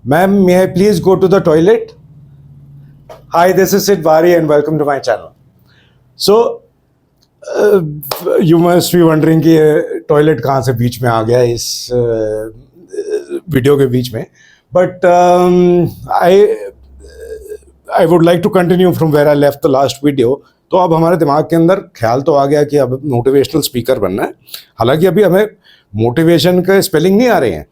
Ma'am, may I please go to the toilet? Hi, this is Sid Vari and welcome to my channel. So, uh, you must be wondering कि toilet कहाँ से बीच में आ गया इस video के बीच में. But I would like to continue from where I left the last video. तो अब हमारे दिमाग के अंदर ख्याल तो आ गया कि अब मोटिवेशनल स्पीकर बनना है. हालांकि अभी हमें मोटिवेशन का स्पेलिंग नहीं आ रहे हैं.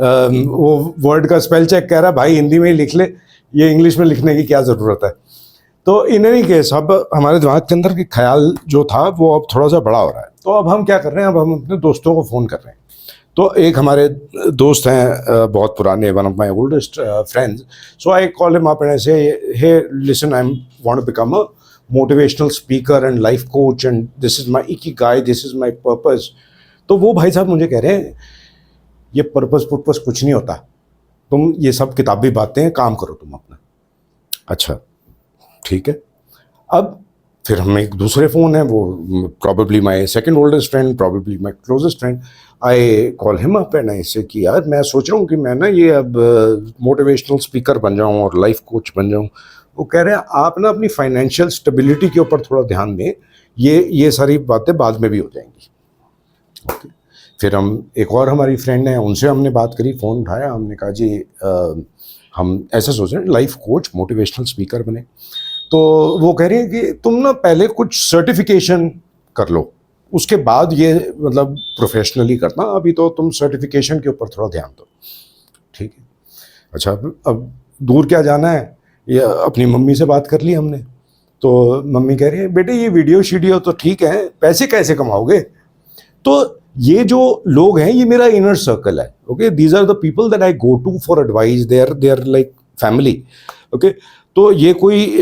वो वर्ड का स्पेल चेक कह रहा है भाई हिंदी में ही लिख ले, ये इंग्लिश में लिखने की क्या ज़रूरत है. तो इन एनी केस अब हमारे दिमाग के अंदर की ख्याल जो था वो अब थोड़ा सा बड़ा हो रहा है. तो अब हम क्या कर रहे हैं, अब हम अपने दोस्तों को फ़ोन कर रहे हैं. तो एक हमारे दोस्त हैं बहुत पुराने, one of my oldest friends. So I call him up and I say hey listen, I want to become a motivational speaker and life coach and this is my ikigai, this is my purpose. तो वो भाई साहब मुझे कह रहे हैं ये purpose पुर्पस कुछ नहीं होता, तुम ये सब किताबी बातें हैं, काम करो तुम अपना. अच्छा ठीक है. अब फिर हम एक दूसरे फ़ोन है, वो probably my second oldest friend, probably my closest friend. I call him up and I से कि यार मैं सोच रहा हूँ कि मैं ना ये अब मोटिवेशनल स्पीकर बन जाऊँ और लाइफ कोच बन जाऊँ. वो कह रहे हैं आप ना अपनी फाइनेंशियल स्टेबिलिटी के ऊपर थोड़ा ध्यान दें, ये सारी बातें बाद में भी हो जाएंगी. ओके. फिर हम एक और हमारी फ्रेंड है, उनसे हमने बात करी, फ़ोन उठाया, हमने कहा जी हम ऐसा सोच रहे हैं लाइफ कोच मोटिवेशनल स्पीकर बने. तो वो कह रहे हैं कि तुम ना पहले कुछ सर्टिफिकेशन कर लो, उसके बाद ये मतलब प्रोफेशनली करना, अभी तो तुम सर्टिफिकेशन के ऊपर थोड़ा ध्यान दो. ठीक है. अच्छा अब दूर क्या जाना है, ये अपनी मम्मी से बात कर ली हमने. तो मम्मी कह रही है बेटे ये वीडियो शीडियो तो ठीक है, पैसे कैसे कमाओगे. तो ये जो लोग हैं ये मेरा इनर सर्कल है. Okay, these are the people that I go to for advice, they are like family. Okay. तो ये कोई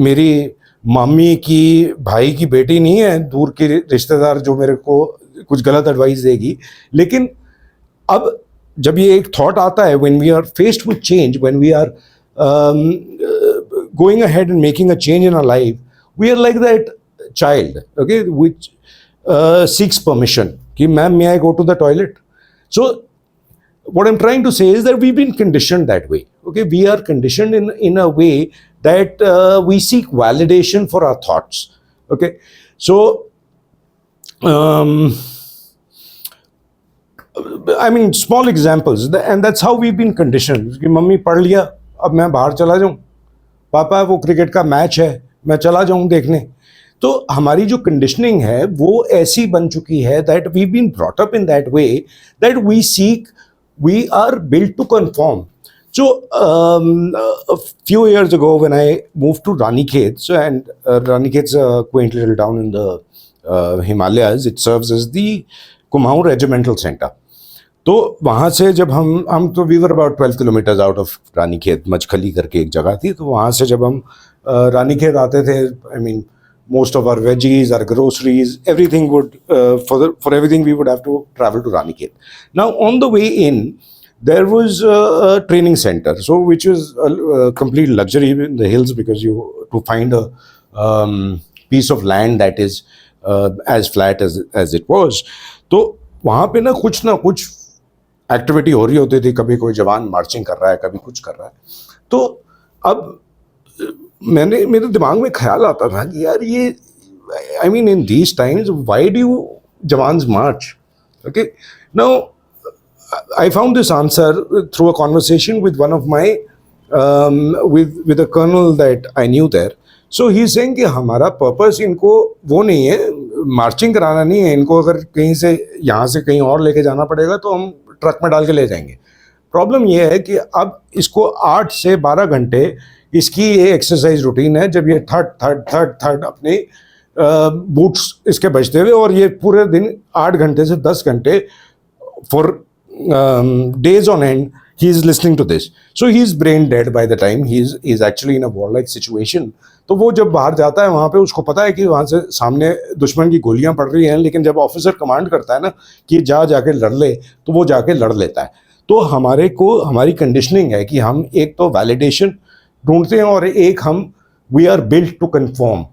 मेरी मामी की भाई की बेटी नहीं है, दूर के रिश्तेदार जो मेरे को कुछ गलत एडवाइस देगी. लेकिन अब जब ये एक थॉट आता है, when we are faced with change, when we are going ahead and making a change in our life, we are like that child, okay, which seeks permission कि ma'am may I go to the toilet. So what I'm trying to say is that we've been conditioned that way. Okay, we are conditioned in a way that we seek validation for our thoughts. Okay, so I mean small examples, and that's how we've been conditioned. कि mummy पढ़ लिया, अब मैं बाहर चला जाऊँ, पापा वो क्रिकेट का मैच है मैं चला जाऊँ देखने. तो हमारी जो कंडीशनिंग है वो ऐसी बन चुकी है that we been brought up in that way that we are built to conform. So a few years ago when I moved to Ranikhet, so and Ranikhet's a quaint little town in the Himalayas. It serves as the Kumaon Regimental Center. तो वहाँ से जब हम तो we were about 12 kilometres out of Ranikhet, Machkhali करके एक जगह थी. तो वहाँ से जब हम रानीखेत आते थे, I mean most of our veggies, our groceries, everything would for everything we would have to travel to Ranikhet. Now on the way in there was a training center, so which is a complete luxury in the hills, because you to find a piece of land that is as flat as it was. तो वहाँ पे ना कुछ activity हो रही होती थी, कभी कोई जवान मार्चिंग कर रहा है, कभी कुछ कर रहा है. तो अब मेरे दिमाग में ख्याल आता था कि यार ये I mean in these times why do jawans march. Okay. Now I found this answer through a conversation with one of my with a colonel that I knew there. So he is saying कि हमारा purpose इनको वो नहीं है, marching कराना नहीं है. इनको अगर कहीं से यहाँ से कहीं और लेके जाना पड़ेगा तो हम ट्रक में डाल के ले जाएंगे. प्रॉब्लम ये है कि अब इसको 8 से 12 घंटे इसकी ये एक्सरसाइज रूटीन है, जब ये थर्ड अपने बूट्स इसके बजते हुए, और ये पूरे दिन 8 घंटे से 10 घंटे for days on and he is listening to this. So he is brain dead by the time he is actually in a war like situation. तो वो जब बाहर जाता है वहाँ पे उसको पता है कि वहाँ से सामने दुश्मन की गोलियाँ पड़ रही हैं, लेकिन जब ऑफिसर कमांड करता है ना कि जाके लड़ ले, तो वो जाके लड़ लेता है. तो हमारी कंडीशनिंग है कि हम एक तो वैलिडेशन ढूंढते हैं और एक हम we are built to conform.